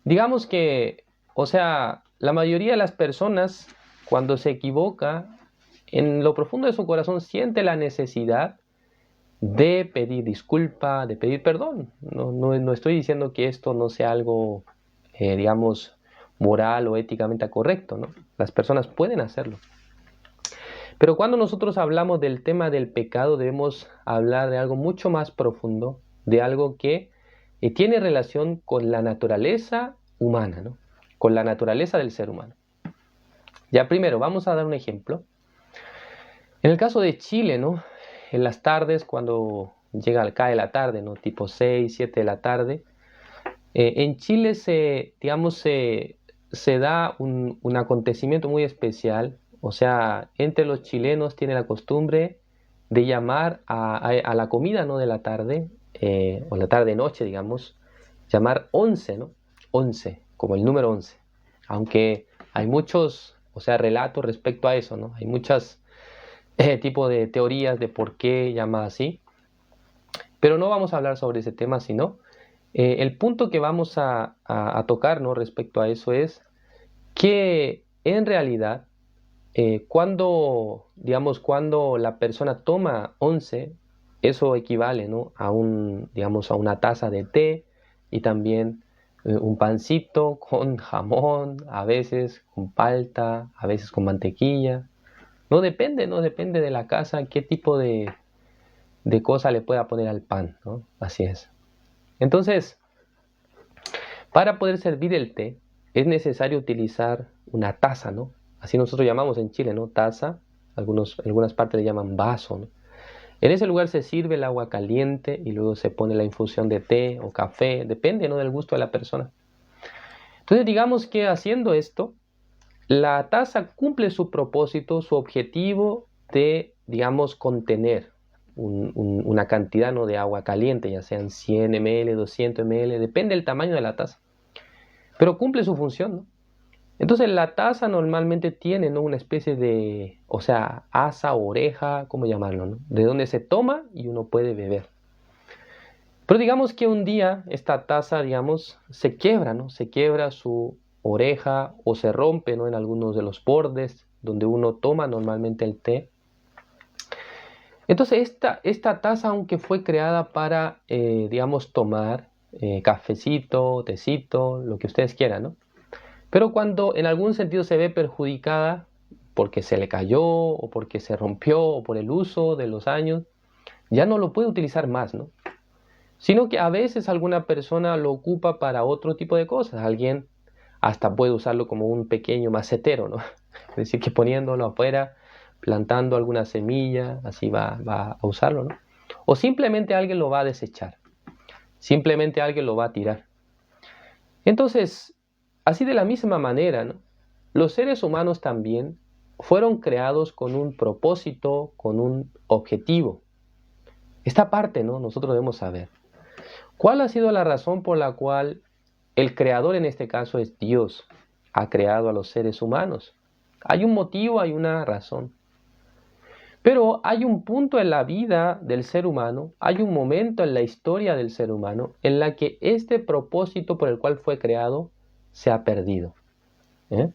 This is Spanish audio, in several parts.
Digamos que, o sea, la mayoría de las personas cuando se equivoca, en lo profundo de su corazón siente la necesidad de pedir disculpa, de pedir perdón. No estoy diciendo que esto no sea algo, digamos, moral o éticamente correcto, ¿no? Las personas pueden hacerlo. Pero cuando nosotros hablamos del tema del pecado, debemos hablar de algo mucho más profundo, de algo que tiene relación con la naturaleza humana, ¿no? Con la naturaleza del ser humano. Ya primero, vamos a dar un ejemplo. En el caso de Chile, ¿no? En las tardes, cuando cae la tarde, ¿no? Tipo 6, 7 de la tarde, en Chile se da un acontecimiento muy especial. O sea, entre los chilenos tiene la costumbre de llamar a la comida, ¿no? De la tarde, o la tarde-noche, digamos, llamar 11, ¿no? 11, como el número 11. Aunque hay muchos, o sea, relatos respecto a eso, ¿no? Hay muchas tipos de teorías de por qué llama así. Pero no vamos a hablar sobre ese tema, sino el punto que vamos a tocar, ¿no? Respecto a eso es que en realidad cuando la persona toma 11, eso equivale, ¿no? Digamos, a una taza de té y también un pancito con jamón, a veces con palta, a veces con mantequilla. No depende de la casa qué tipo de cosa le pueda poner al pan, ¿no? Así es. Entonces, para poder servir el té, es necesario utilizar una taza, ¿no? Así nosotros llamamos en Chile, ¿no? Taza, algunas partes le llaman vaso, ¿no? En ese lugar se sirve el agua caliente y luego se pone la infusión de té o café, depende, ¿no? Del gusto de la persona. Entonces, digamos que haciendo esto, la taza cumple su propósito, su objetivo de, digamos, contener una cantidad, ¿no? De agua caliente, ya sean 100 ml, 200 ml, depende del tamaño de la taza. Pero cumple su función, ¿no? Entonces la taza normalmente tiene, ¿no? Una especie de, o sea, asa, oreja, ¿cómo llamarlo, no? De donde se toma y uno puede beber. Pero digamos que un día esta taza, digamos, se quiebra, ¿no? Se quiebra su oreja o se rompe, ¿no? En algunos de los bordes donde uno toma normalmente el té. Entonces esta taza, aunque fue creada para, digamos, tomar cafecito, tecito, lo que ustedes quieran, ¿no? Pero cuando en algún sentido se ve perjudicada porque se le cayó o porque se rompió o por el uso de los años, ya no lo puede utilizar más, ¿no? Sino que a veces alguna persona lo ocupa para otro tipo de cosas. Alguien hasta puede usarlo como un pequeño macetero, ¿no? Es decir, que poniéndolo afuera, plantando alguna semilla, así va a usarlo, ¿no? O simplemente alguien lo va a desechar. Simplemente alguien lo va a tirar. Entonces, así de la misma manera, ¿no? Los seres humanos también fueron creados con un propósito, con un objetivo. Esta parte, ¿no? Nosotros debemos saber. ¿Cuál ha sido la razón por la cual el creador, en este caso es Dios, ha creado a los seres humanos? Hay un motivo, hay una razón. Pero hay un punto en la vida del ser humano, hay un momento en la historia del ser humano en la que este propósito por el cual fue creado se ha perdido. ¿Eh?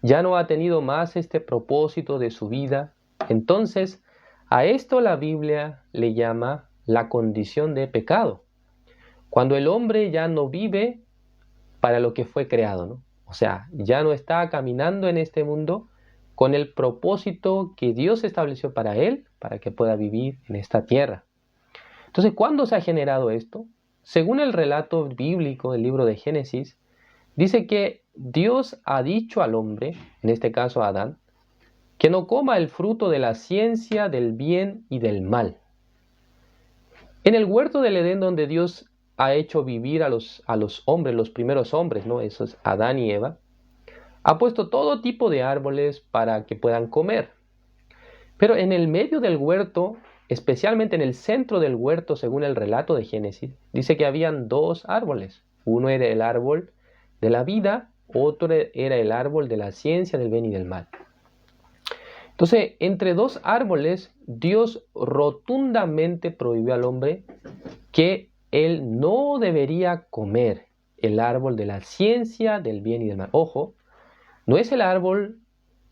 Ya no ha tenido más este propósito de su vida. Entonces, a esto la Biblia le llama la condición de pecado. Cuando el hombre ya no vive para lo que fue creado, ¿no? O sea, ya no está caminando en este mundo con el propósito que Dios estableció para él, para que pueda vivir en esta tierra. Entonces, ¿cuándo se ha generado esto? Según el relato bíblico del libro de Génesis, dice que Dios ha dicho al hombre, en este caso a Adán, que no coma el fruto de la ciencia del bien y del mal. En el huerto del Edén, donde Dios ha hecho vivir a los hombres, los primeros hombres, ¿no? Esos Adán y Eva, ha puesto todo tipo de árboles para que puedan comer. Pero en el medio del huerto, especialmente en el centro del huerto, según el relato de Génesis, dice que habían dos árboles. Uno era el árbol de la vida, otro era el árbol de la ciencia del bien y del mal. Entonces, entre dos árboles, Dios rotundamente prohibió al hombre que él no debería comer el árbol de la ciencia del bien y del mal. Ojo, no es el árbol,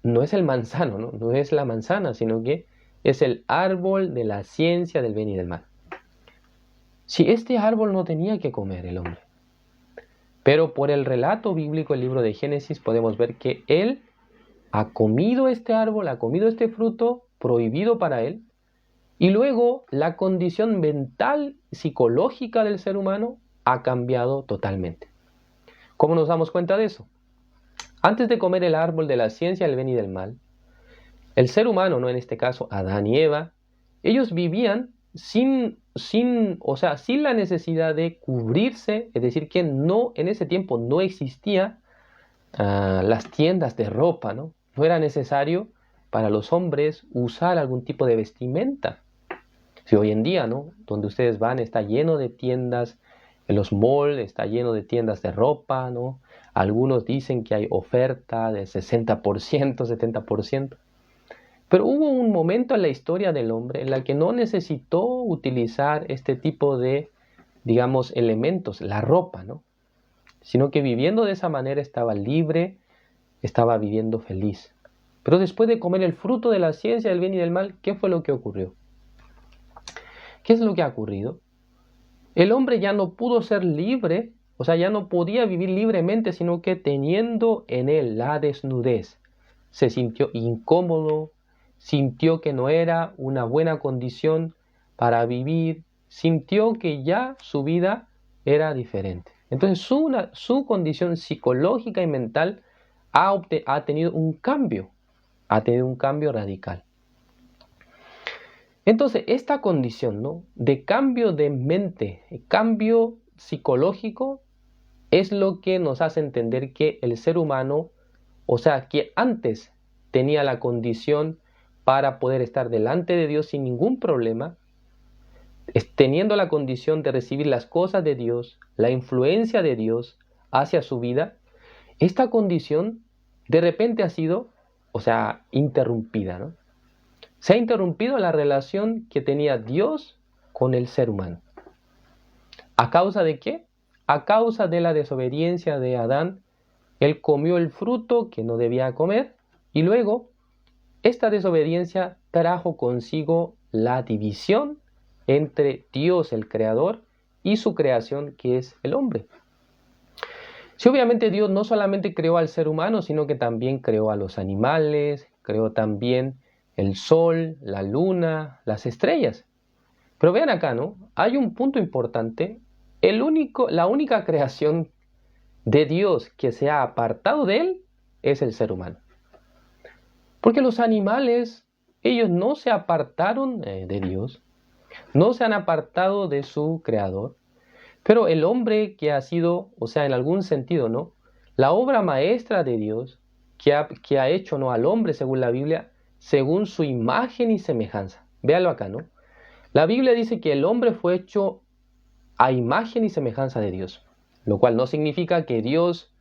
no es el manzano, ¿no? No es la manzana, sino que es el árbol de la ciencia del bien y del mal. Si este árbol no tenía que comer el hombre, pero por el relato bíblico, el libro de Génesis, podemos ver que él ha comido este árbol, ha comido este fruto prohibido para él, y luego la condición mental, psicológica del ser humano ha cambiado totalmente. ¿Cómo nos damos cuenta de eso? Antes de comer el árbol de la ciencia del bien y del mal, el ser humano, no en este caso Adán y Eva, ellos vivían sin la necesidad de cubrirse, es decir, que no, en ese tiempo no existía las tiendas de ropa, ¿no? No era necesario para los hombres usar algún tipo de vestimenta. Si hoy en día, ¿no? Donde ustedes van está lleno de tiendas, en los malls está lleno de tiendas de ropa, ¿no? Algunos dicen que hay oferta de 60%, 70%. Pero hubo un momento en la historia del hombre en la que no necesitó utilizar este tipo de, digamos, elementos, la ropa, ¿no? Sino que viviendo de esa manera estaba libre, estaba viviendo feliz. Pero después de comer el fruto de la ciencia del bien y del mal, ¿qué fue lo que ocurrió? ¿Qué es lo que ha ocurrido? El hombre ya no pudo ser libre, o sea, ya no podía vivir libremente, sino que teniendo en él la desnudez, se sintió incómodo, sintió que no era una buena condición para vivir, sintió que ya su vida era diferente. Entonces su condición psicológica y mental ha tenido un cambio radical. Entonces, esta condición, ¿no?, de cambio de mente, cambio psicológico, es lo que nos hace entender que el ser humano, o sea, que antes tenía la condición para poder estar delante de Dios sin ningún problema, teniendo la condición de recibir las cosas de Dios, la influencia de Dios hacia su vida, esta condición de repente ha sido, o sea, interrumpida, ¿no? Se ha interrumpido la relación que tenía Dios con el ser humano. ¿A causa de qué? A causa de la desobediencia de Adán. Él comió el fruto que no debía comer y luego esta desobediencia trajo consigo la división entre Dios el Creador y su creación, que es el hombre. Sí, obviamente Dios no solamente creó al ser humano, sino que también creó a los animales, creó también el sol, la luna, las estrellas. Pero vean acá, ¿no? Hay un punto importante. La única creación de Dios que se ha apartado de él es el ser humano. Porque los animales, ellos no se apartaron de Dios, no se han apartado de su creador. Pero el hombre que ha sido, o sea, en algún sentido, ¿no?, la obra maestra de Dios que ha hecho, ¿no?, al hombre, según la Biblia, según su imagen y semejanza. Véalo acá, ¿no? La Biblia dice que el hombre fue hecho a imagen y semejanza de Dios, lo cual no significa que Dios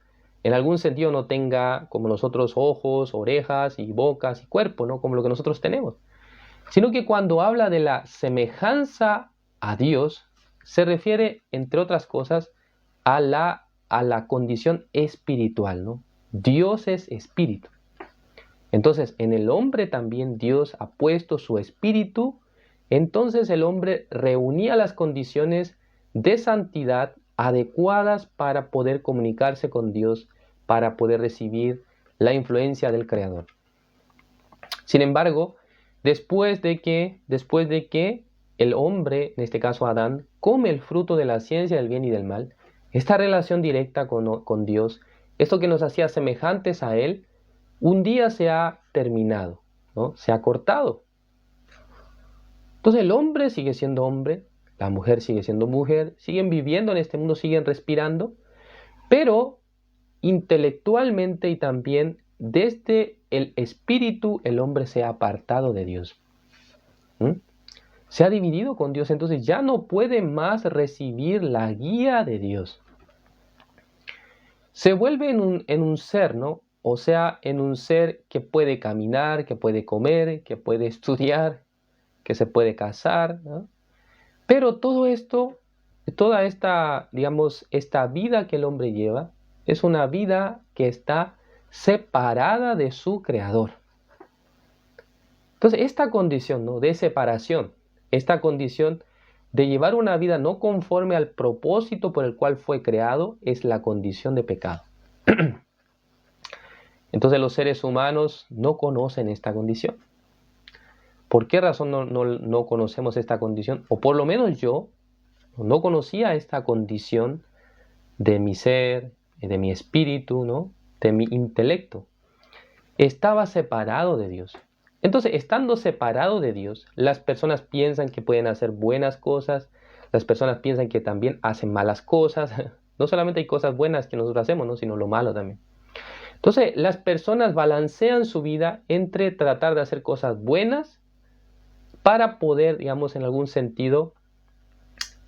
en algún sentido no tenga como nosotros ojos, orejas y bocas y cuerpo, ¿no?, como lo que nosotros tenemos, sino que cuando habla de la semejanza a Dios, se refiere, entre otras cosas, a la condición espiritual, ¿no? Dios es espíritu. Entonces, en el hombre también Dios ha puesto su espíritu. Entonces el hombre reunía las condiciones de santidad adecuadas para poder comunicarse con Dios, para poder recibir la influencia del Creador. Sin embargo, después de que el hombre, en este caso Adán, come el fruto de la ciencia del bien y del mal, esta relación directa con Dios, esto que nos hacía semejantes a Él, un día se ha terminado, ¿no? Se ha cortado. Entonces el hombre sigue siendo hombre, la mujer sigue siendo mujer, siguen viviendo en este mundo, siguen respirando, pero intelectualmente y también desde el espíritu el hombre se ha apartado de Dios. Se ha dividido con Dios, entonces ya no puede más recibir la guía de Dios. Se vuelve en un ser, ¿no? O sea, en un ser que puede caminar, que puede comer, que puede estudiar, que se puede casar, ¿no? Pero todo esto toda esta, digamos, esta vida que el hombre lleva es una vida que está separada de su creador. Entonces, esta condición, ¿no?, de separación, esta condición de llevar una vida no conforme al propósito por el cual fue creado, es la condición de pecado. Entonces los seres humanos no conocen esta condición. ¿Por qué razón no conocemos esta condición? O por lo menos yo no conocía esta condición de mi ser, de mi espíritu, ¿no?, de mi intelecto. Estaba separado de Dios. Entonces, estando separado de Dios, las personas piensan que pueden hacer buenas cosas, las personas piensan que también hacen malas cosas. No solamente hay cosas buenas que nosotros hacemos, ¿no?, sino lo malo también. Entonces, las personas balancean su vida entre tratar de hacer cosas buenas para poder, digamos, en algún sentido,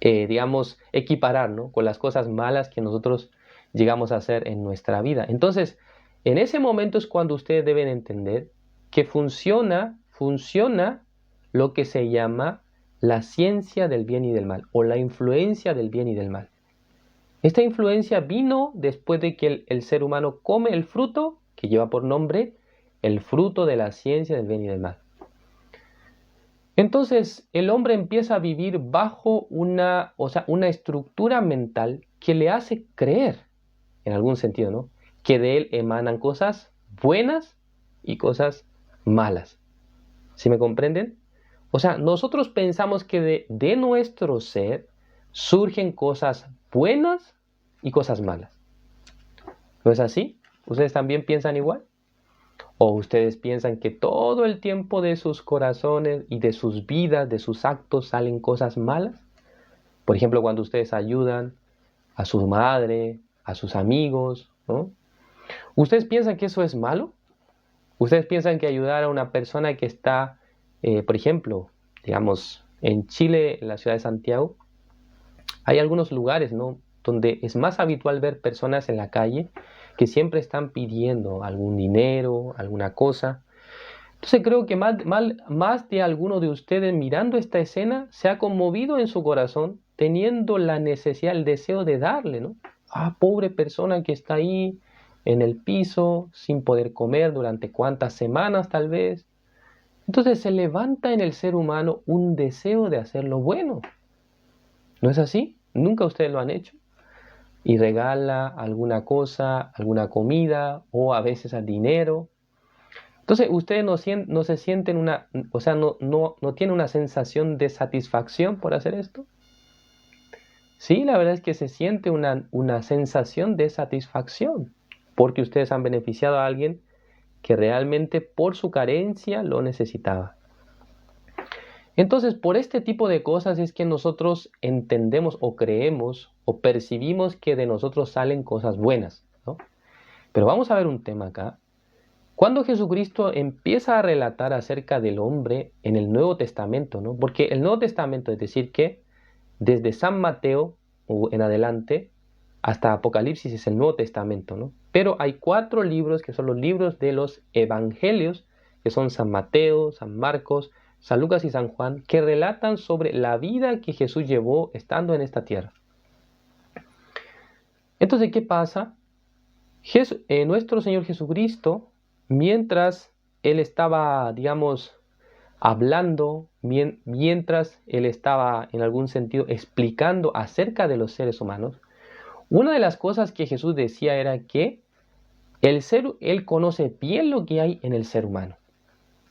digamos, equiparar, ¿no?, con las cosas malas que nosotros llegamos a hacer en nuestra vida. Entonces, en ese momento es cuando ustedes deben entender que funciona lo que se llama la ciencia del bien y del mal, o la influencia del bien y del mal. Esta influencia vino después de que el ser humano come el fruto que lleva por nombre el fruto de la ciencia del bien y del mal. Entonces el hombre empieza a vivir bajo una estructura mental que le hace creer, en algún sentido, ¿no?, que de él emanan cosas buenas y cosas malas. ¿Sí me comprenden? O sea, nosotros pensamos que de nuestro ser surgen cosas buenas y cosas malas. ¿No es así? ¿Ustedes también piensan igual? ¿O ustedes piensan que todo el tiempo de sus corazones y de sus vidas, de sus actos, salen cosas malas? Por ejemplo, cuando ustedes ayudan a su madre, a sus amigos, ¿no? ¿Ustedes piensan que eso es malo? ¿Ustedes piensan que ayudar a una persona que está, por ejemplo, digamos, en Chile, en la ciudad de Santiago, hay algunos lugares, ¿no?, donde es más habitual ver personas en la calle que siempre están pidiendo algún dinero, alguna cosa? Entonces creo que más de alguno de ustedes mirando esta escena se ha conmovido en su corazón, teniendo la necesidad, el deseo de darle, ¿no? Ah, pobre persona que está ahí en el piso, sin poder comer durante cuántas semanas tal vez. Entonces se levanta en el ser humano un deseo de hacer lo bueno. ¿No es así? ¿Nunca ustedes lo han hecho? Y regala alguna cosa, alguna comida, o a veces al dinero. Entonces ustedes no se sienten no tienen una sensación de satisfacción por hacer esto. Sí, la verdad es que se siente una sensación de satisfacción, porque ustedes han beneficiado a alguien que realmente por su carencia lo necesitaba. Entonces, por este tipo de cosas es que nosotros entendemos o creemos o percibimos que de nosotros salen cosas buenas, ¿no? Pero vamos a ver un tema acá. Cuando Jesucristo empieza a relatar acerca del hombre en el Nuevo Testamento, ¿no?, porque el Nuevo Testamento, es decir, que desde San Mateo en adelante hasta Apocalipsis es el Nuevo Testamento, ¿no? Pero hay 4 libros que son los libros de los Evangelios, que son San Mateo, San Marcos, San Lucas y San Juan, que relatan sobre la vida que Jesús llevó estando en esta tierra. Entonces, ¿qué pasa? Nuestro Señor Jesucristo, mientras Él estaba, digamos, hablando, mientras Él estaba en algún sentido explicando acerca de los seres humanos, una de las cosas que Jesús decía era que Él conoce bien lo que hay en el ser humano,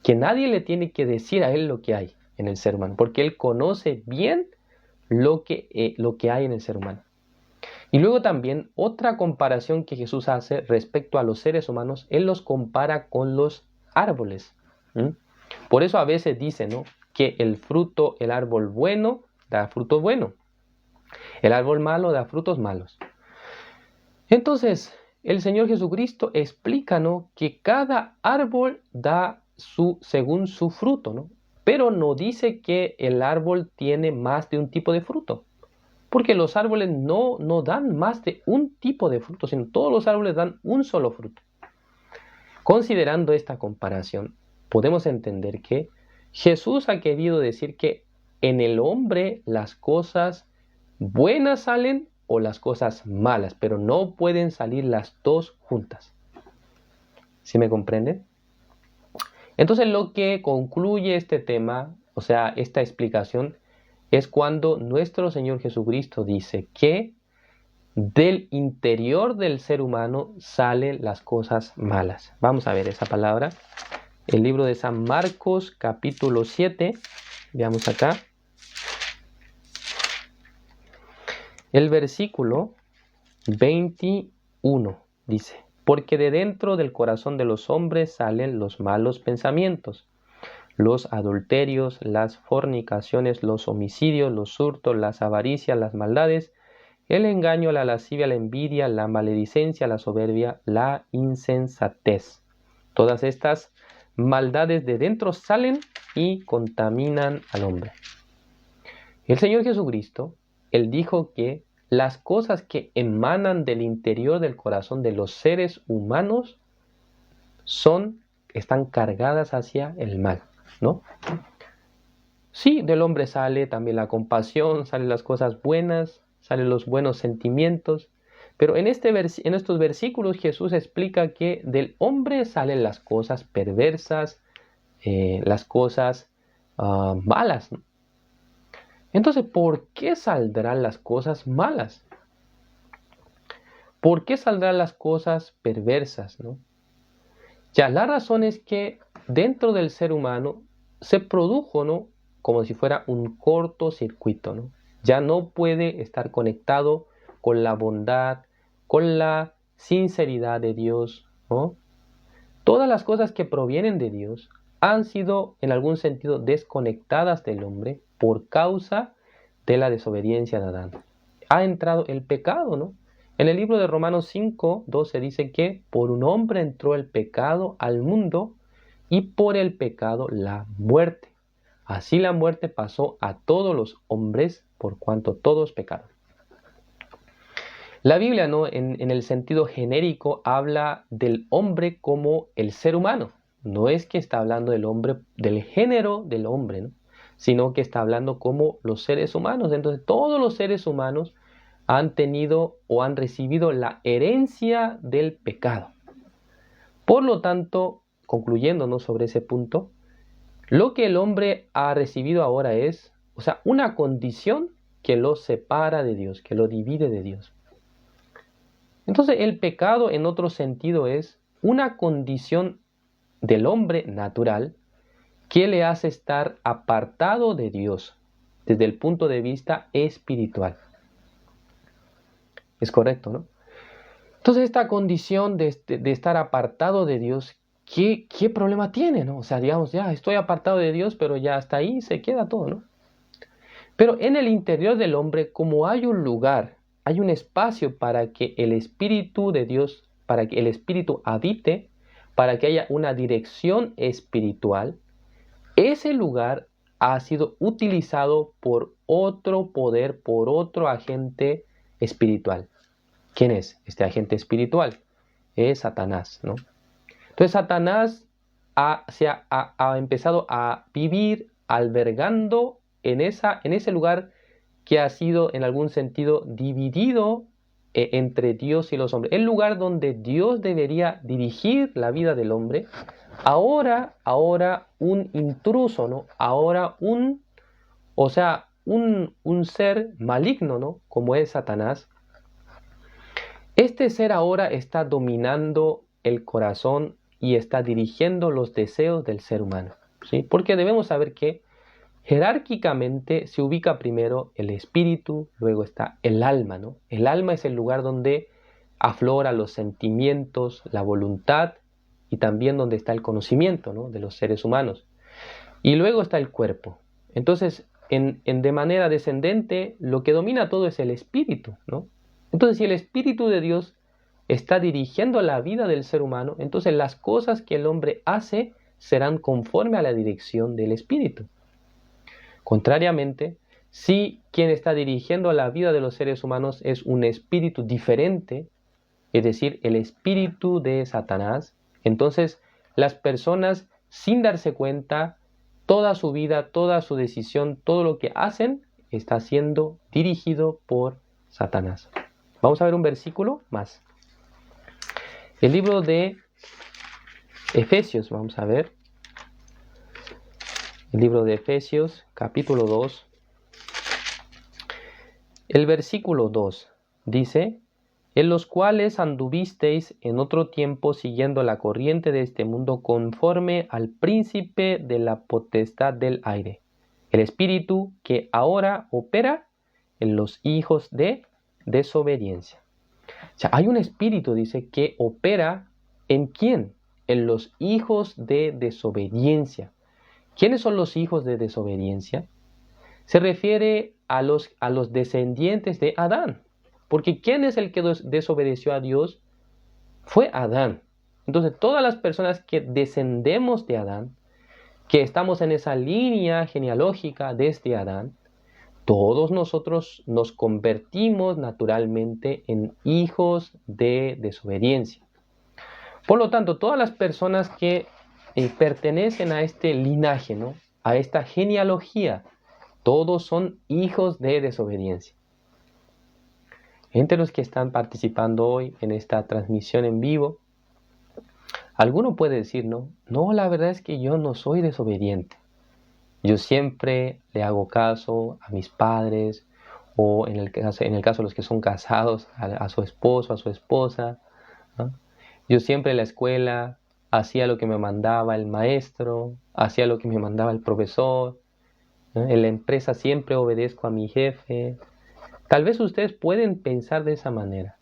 que nadie le tiene que decir a Él lo que hay en el ser humano, porque Él conoce bien lo que hay en el ser humano. Y luego también otra comparación que Jesús hace respecto a los seres humanos, Él los compara con los árboles. Por eso a veces dice, ¿no?, que el árbol bueno da fruto bueno, el árbol malo da frutos malos. Entonces, el Señor Jesucristo explica, ¿no?, que cada árbol da según su fruto, ¿no? Pero no dice que el árbol tiene más de un tipo de fruto, porque los árboles no dan más de un tipo de fruto, sino todos los árboles dan un solo fruto. Considerando esta comparación, podemos entender que Jesús ha querido decir que en el hombre las cosas buenas salen o las cosas malas, pero no pueden salir las dos juntas. ¿Sí me comprenden? Entonces lo que concluye este tema, o sea, esta explicación, es cuando nuestro Señor Jesucristo dice que del interior del ser humano salen las cosas malas. Vamos a ver esa palabra. El libro de San Marcos, capítulo 7. Veamos acá. El versículo 21 dice: porque de dentro del corazón de los hombres salen los malos pensamientos, los adulterios, las fornicaciones, los homicidios, los hurtos, las avaricias, las maldades, el engaño, la lascivia, la envidia, la maledicencia, la soberbia, la insensatez. Todas estas maldades de dentro salen y contaminan al hombre. El Señor Jesucristo, Él dijo que las cosas que emanan del interior del corazón de los seres humanos están cargadas hacia el mal, ¿no? Sí, del hombre sale también la compasión, salen las cosas buenas, salen los buenos sentimientos, pero en estos versículos Jesús explica que del hombre salen las cosas perversas, las cosas malas, ¿no? Entonces, ¿por qué saldrán las cosas malas? ¿Por qué saldrán las cosas perversas, ¿no? Ya, la razón es que dentro del ser humano se produjo, ¿no?, como si fuera un cortocircuito, ¿no? Ya no puede estar conectado con la bondad, con la sinceridad de Dios, ¿no? Todas las cosas que provienen de Dios han sido en algún sentido desconectadas del hombre por causa de la desobediencia de Adán. Ha entrado el pecado, ¿no? En el libro de Romanos 5:12 dice que por un hombre entró el pecado al mundo y por el pecado la muerte. Así la muerte pasó a todos los hombres por cuanto todos pecaron. La Biblia, ¿no?, en el sentido genérico habla del hombre como el ser humano. No es que está hablando del hombre, del género del hombre, ¿no?, sino que está hablando como los seres humanos. Entonces todos los seres humanos han tenido o han recibido la herencia del pecado. Por lo tanto, concluyéndonos sobre ese punto, lo que el hombre ha recibido ahora es, o sea, una condición que lo separa de Dios, que lo divide de Dios. Entonces, el pecado en otro sentido es una condición del hombre natural que le hace estar apartado de Dios desde el punto de vista espiritual. Es correcto, ¿no? Entonces, esta condición de estar apartado de Dios, ¿qué problema tiene, no? O sea, digamos, ya estoy apartado de Dios, pero ya hasta ahí se queda todo, ¿no? Pero en el interior del hombre, como hay un lugar, hay un espacio para que el Espíritu de Dios, para que el Espíritu habite, para que haya una dirección espiritual, ese lugar ha sido utilizado por otro poder, por otro agente espiritual. ¿Quién es este agente espiritual? Es Satanás, ¿no? Entonces Satanás ha empezado a vivir albergando en ese lugar que ha sido en algún sentido dividido entre Dios y los hombres. El lugar donde Dios debería dirigir la vida del hombre, ahora un intruso, ¿no? Ahora un ser maligno, ¿no?, como es Satanás. Este ser ahora está dominando el corazón y está dirigiendo los deseos del ser humano, ¿sí? Porque debemos saber que jerárquicamente se ubica primero el espíritu, luego está el alma, ¿no? El alma es el lugar donde afloran los sentimientos, la voluntad y también donde está el conocimiento, ¿no?, de los seres humanos. Y luego está el cuerpo. Entonces, de manera descendente, lo que domina todo es el espíritu, ¿no? Entonces, si el Espíritu de Dios está dirigiendo la vida del ser humano, entonces las cosas que el hombre hace serán conforme a la dirección del Espíritu. Contrariamente, si quien está dirigiendo la vida de los seres humanos es un espíritu diferente, es decir, el espíritu de Satanás, entonces las personas, sin darse cuenta, toda su vida, toda su decisión, todo lo que hacen, está siendo dirigido por Satanás. Vamos a ver un versículo más. El libro de Efesios, vamos a ver. El libro de Efesios, capítulo 2. El versículo 2 dice: en los cuales anduvisteis en otro tiempo siguiendo la corriente de este mundo conforme al príncipe de la potestad del aire, el espíritu que ahora opera en los hijos de desobediencia. O sea, hay un espíritu, dice, que opera ¿en quién? En los hijos de desobediencia. ¿Quiénes son los hijos de desobediencia? Se refiere a los descendientes de Adán. Porque ¿quién es el que desobedeció a Dios? Fue Adán. Entonces, todas las personas que descendemos de Adán, que estamos en esa línea genealógica desde Adán, todos nosotros nos convertimos naturalmente en hijos de desobediencia. Por lo tanto, todas las personas que pertenecen a este linaje, ¿no? A esta genealogía, todos son hijos de desobediencia. Entre los que están participando hoy en esta transmisión en vivo, alguno puede decir, no, la verdad es que yo no soy desobediente. Yo siempre le hago caso a mis padres, o en el caso de los que son casados, a su esposo, a su esposa, ¿no? Yo siempre en la escuela hacía lo que me mandaba el maestro, hacía lo que me mandaba el profesor, ¿no? En la empresa siempre obedezco a mi jefe. Tal vez ustedes pueden pensar de esa manera,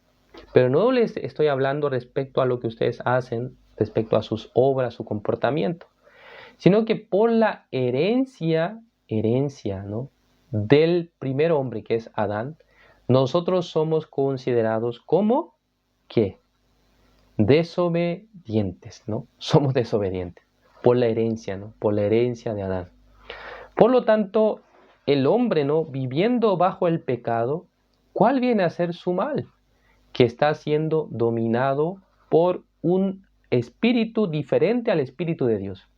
pero no les estoy hablando respecto a lo que ustedes hacen, respecto a sus obras, su comportamiento, sino que por la herencia, ¿no? Del primer hombre, que es Adán, nosotros somos considerados como, ¿qué? Desobedientes, ¿no? Somos desobedientes por la herencia, ¿no? Por la herencia de Adán. Por lo tanto, el hombre, ¿no? Viviendo bajo el pecado, ¿cuál viene a ser su mal? Que está siendo dominado por un espíritu diferente al espíritu de Dios.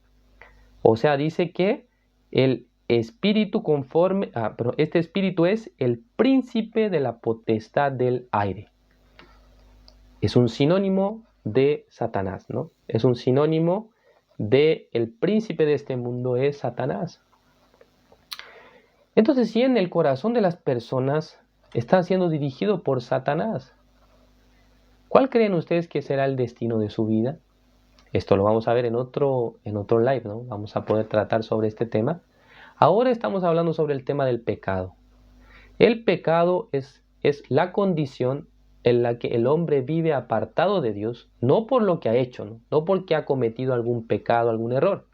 O sea, dice que el espíritu este espíritu es el príncipe de la potestad del aire. Es un sinónimo de Satanás, ¿no? Es un sinónimo de el príncipe de este mundo es Satanás. Entonces, si en el corazón de las personas está siendo dirigido por Satanás, ¿cuál creen ustedes que será el destino de su vida? Esto lo vamos a ver en otro live, ¿no? Vamos a poder tratar sobre este tema. Ahora estamos hablando sobre el tema del pecado. El pecado es la condición en la que el hombre vive apartado de Dios, no por lo que ha hecho, no porque ha cometido algún pecado, algún error,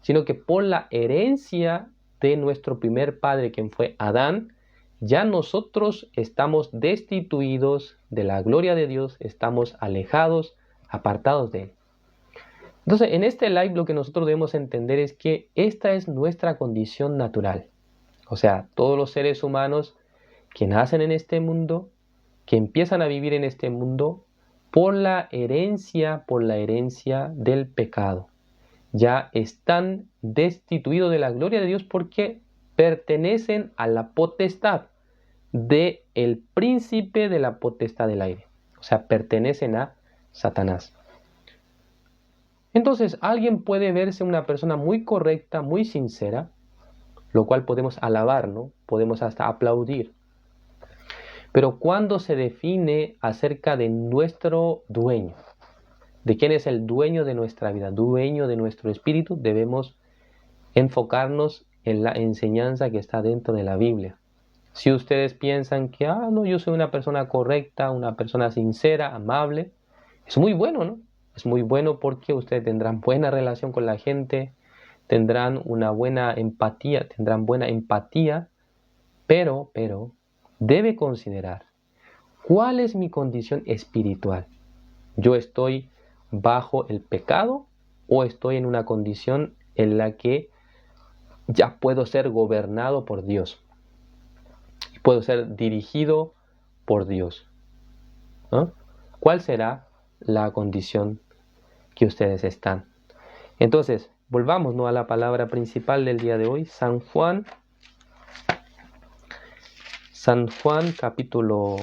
sino que por la herencia de nuestro primer padre, quien fue Adán, ya nosotros estamos destituidos de la gloria de Dios, estamos alejados, apartados de Él. Entonces, en este live lo que nosotros debemos entender es que esta es nuestra condición natural. O sea, todos los seres humanos que nacen en este mundo, que empiezan a vivir en este mundo, por la herencia del pecado, ya están destituidos de la gloria de Dios porque pertenecen a la potestad del príncipe de la potestad del aire. O sea, pertenecen a Satanás. Entonces, alguien puede verse una persona muy correcta, muy sincera, lo cual podemos alabar, ¿no? Podemos hasta aplaudir. Pero cuando se define acerca de nuestro dueño, de quién es el dueño de nuestra vida, dueño de nuestro espíritu, debemos enfocarnos en la enseñanza que está dentro de la Biblia. Si ustedes piensan que, no, yo soy una persona correcta, una persona sincera, amable, es muy bueno, ¿no? Es muy bueno porque ustedes tendrán buena relación con la gente, tendrán una buena empatía, pero debe considerar, ¿cuál es mi condición espiritual? ¿Yo estoy bajo el pecado o estoy en una condición en la que ya puedo ser gobernado por Dios? Puedo ser dirigido por Dios, ¿no? ¿Cuál será la condición que ustedes están? Entonces, volvamos, ¿no?, a la palabra principal del día de hoy, San Juan, San Juan capítulo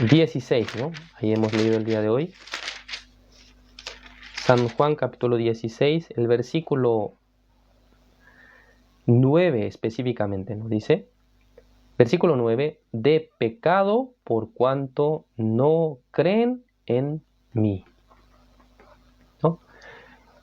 16, ¿no? Ahí hemos leído el día de hoy. San Juan capítulo 16, el versículo 9 específicamente, ¿no? Dice, versículo 9, de pecado por cuanto no creen en mí, ¿no?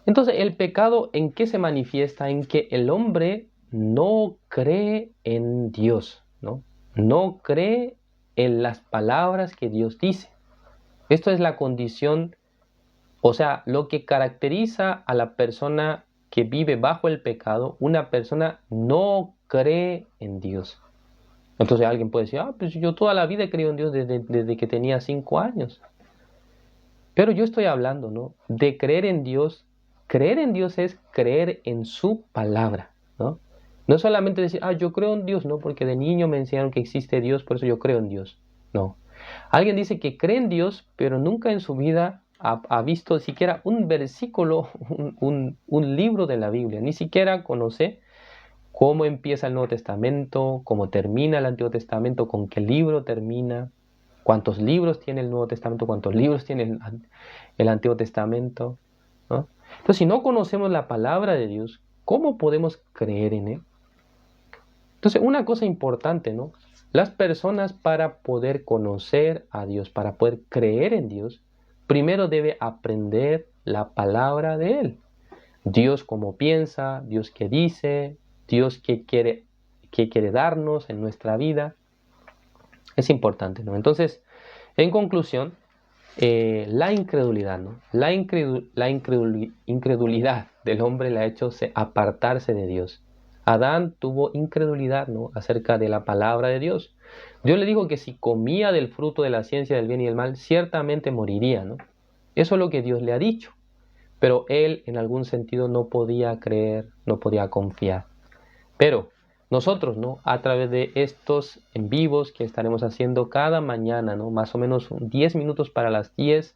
Entonces, el pecado, ¿en qué se manifiesta? En que el hombre no cree en Dios, ¿no? No cree en las palabras que Dios dice. Esto es la condición, o sea, lo que caracteriza a la persona que vive bajo el pecado. Una persona no cree en Dios. Entonces alguien puede decir, pues yo toda la vida he creído en Dios desde que tenía 5 años. Pero yo estoy hablando, ¿no? De creer en Dios. Creer en Dios es creer en su palabra, ¿no? No es solamente decir, yo creo en Dios, ¿no? Porque de niño me enseñaron que existe Dios, por eso yo creo en Dios. No. Alguien dice que cree en Dios, pero nunca en su vida ha visto siquiera un versículo, un libro de la Biblia. Ni siquiera conoce cómo empieza el Nuevo Testamento, cómo termina el Antiguo Testamento, con qué libro termina, cuántos libros tiene el Nuevo Testamento, cuántos libros tiene el Antiguo Testamento, ¿no? Entonces, si no conocemos la palabra de Dios, ¿cómo podemos creer en Él? Entonces, una cosa importante, ¿no? Las personas, para poder conocer a Dios, para poder creer en Dios, primero debe aprender la palabra de Él. Dios cómo piensa, Dios qué dice, Dios qué quiere darnos en nuestra vida. Es importante, ¿no? Entonces, en conclusión, la incredulidad, ¿no? La incredulidad del hombre le ha hecho apartarse de Dios. Adán tuvo incredulidad, ¿no? Acerca de la palabra de Dios. Dios le dijo que si comía del fruto de la ciencia del bien y del mal, ciertamente moriría, ¿no? Eso es lo que Dios le ha dicho. Pero él, en algún sentido, no podía creer, no podía confiar. Pero nosotros, ¿no? A través de estos en vivos que estaremos haciendo cada mañana, ¿no? Más o menos 10 minutos para las 10.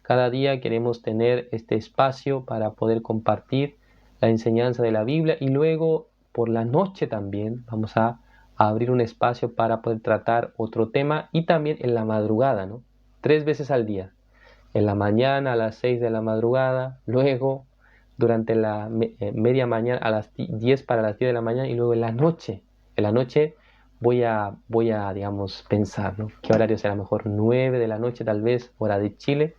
Cada día queremos tener este espacio para poder compartir la enseñanza de la Biblia, y luego por la noche también vamos a abrir un espacio para poder tratar otro tema, y también en la madrugada, ¿no? 3 veces al día. En la mañana a las 6 de la madrugada, luego durante la media mañana a las 10 para las 10 de la mañana, y luego en la noche. En la noche voy a digamos, pensar, ¿no? ¿Qué horario será mejor? 9 de la noche tal vez, hora de Chile.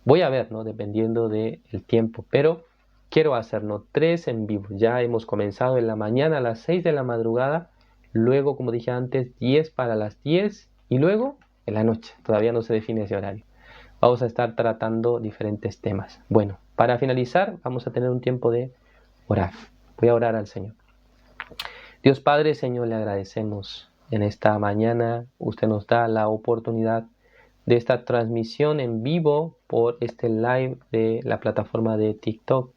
Voy a ver, ¿no? Dependiendo del tiempo. Pero quiero hacer, ¿no? 3 en vivo. Ya hemos comenzado en la mañana a las 6 de la madrugada. Luego, como dije antes, 10 para las 10. Y luego en la noche. Todavía no se define ese horario. Vamos a estar tratando diferentes temas. Bueno, para finalizar, vamos a tener un tiempo de orar. Voy a orar al Señor. Dios Padre, Señor, le agradecemos en esta mañana. Usted nos da la oportunidad de esta transmisión en vivo por este live de la plataforma de TikTok.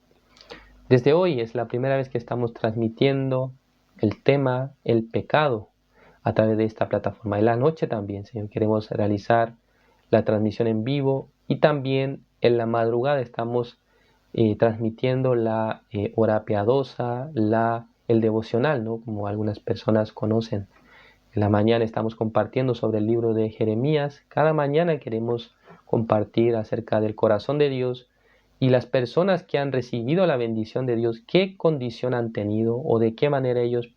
Desde hoy es la primera vez que estamos transmitiendo el tema, el pecado, a través de esta plataforma. En la noche también, Señor, queremos realizar la transmisión en vivo, y también en la madrugada estamos transmitiendo la hora piadosa, el devocional, ¿no? Como algunas personas conocen. En la mañana estamos compartiendo sobre el libro de Jeremías. Cada mañana queremos compartir acerca del corazón de Dios y las personas que han recibido la bendición de Dios, qué condición han tenido o de qué manera ellos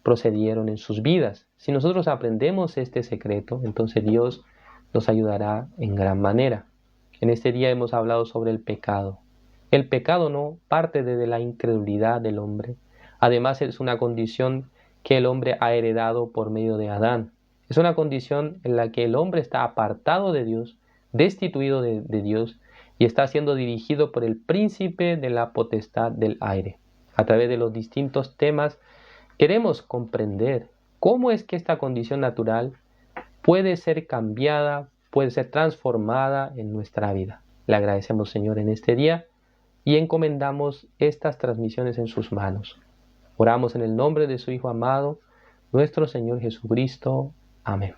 procedieron en sus vidas. Si nosotros aprendemos este secreto, entonces Dios nos ayudará en gran manera. En este día hemos hablado sobre el pecado. El pecado no parte de la incredulidad del hombre. Además, es una condición que el hombre ha heredado por medio de Adán. Es una condición en la que el hombre está apartado de Dios, destituido de Dios, y está siendo dirigido por el príncipe de la potestad del aire. A través de los distintos temas queremos comprender cómo es que esta condición natural puede ser cambiada, puede ser transformada en nuestra vida. Le agradecemos, Señor, en este día, y encomendamos estas transmisiones en sus manos. Oramos en el nombre de su Hijo amado, nuestro Señor Jesucristo. Amén.